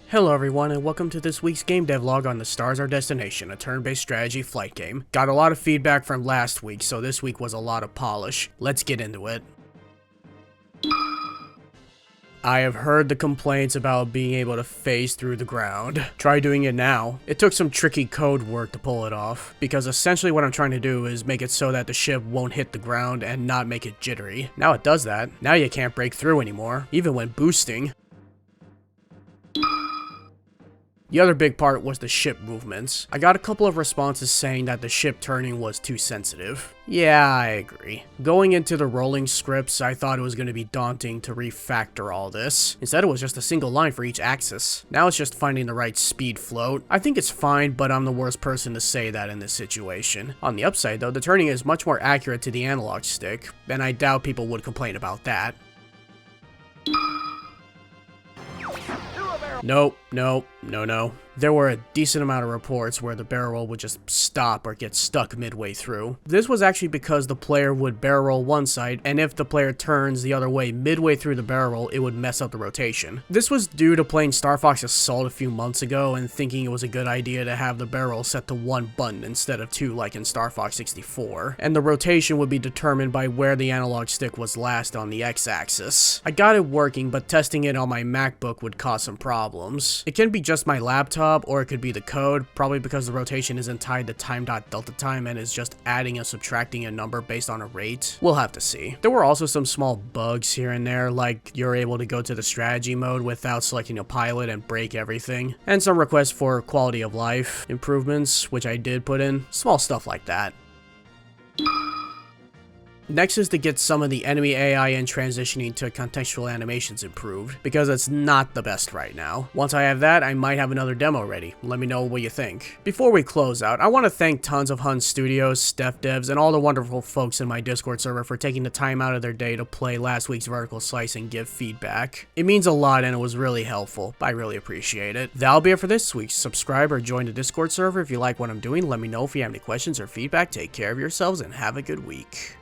Hello everyone and welcome to this week's game devlog on The Stars Our Destination, a turn-based strategy flight game. Got a lot of feedback from last week, so this week was a lot of polish. Let's get into it. I have heard the complaints about being able to phase through the ground. Try doing it now. It took some tricky code work to pull it off, because essentially what I'm trying to do is make it so that the ship won't hit the ground and not make it jittery. Now it does that. Now you can't break through anymore, even when boosting. The other big part was the ship movements. I got a couple of responses saying that the ship turning was too sensitive. Yeah, I agree. Going into the rolling scripts, I thought it was going to be daunting to refactor all this. Instead, it was just a single line for each axis. Now it's just finding the right speed float. I think it's fine, but I'm the worst person to say that in this situation. On the upside though, the turning is much more accurate to the analog stick, and I doubt people would complain about that. Nope, no. There were a decent amount of reports where the barrel roll would just stop or get stuck midway through. This was actually because the player would barrel roll one side, and if the player turns the other way midway through the barrel roll, it would mess up the rotation. This was due to playing Star Fox Assault a few months ago and thinking it was a good idea to have the barrel roll set to one button instead of two like in Star Fox 64, and the rotation would be determined by where the analog stick was last on the x-axis. I got it working, but testing it on my MacBook would cause some problems. It can be just my laptop, or it could be the code, probably because the rotation isn't tied to time.delta time and is just adding and subtracting a number based on a rate. We'll have to see. There were also some small bugs here and there, like you're able to go to the strategy mode without selecting a pilot and break everything, and some requests for quality of life improvements, which I did put in. Small stuff like that. Next is to get some of the enemy AI and transitioning to contextual animations improved, because it's not the best right now. Once I have that, I might have another demo ready. Let me know what you think. Before we close out, I want to thank tons of Hun Studios, Steph Devs, and all the wonderful folks in my Discord server for taking the time out of their day to play last week's Vertical Slice and give feedback. It means a lot and it was really helpful. I really appreciate it. That'll be it for this week. Subscribe or join the Discord server if you like what I'm doing. Let me know if you have any questions or feedback. Take care of yourselves and have a good week.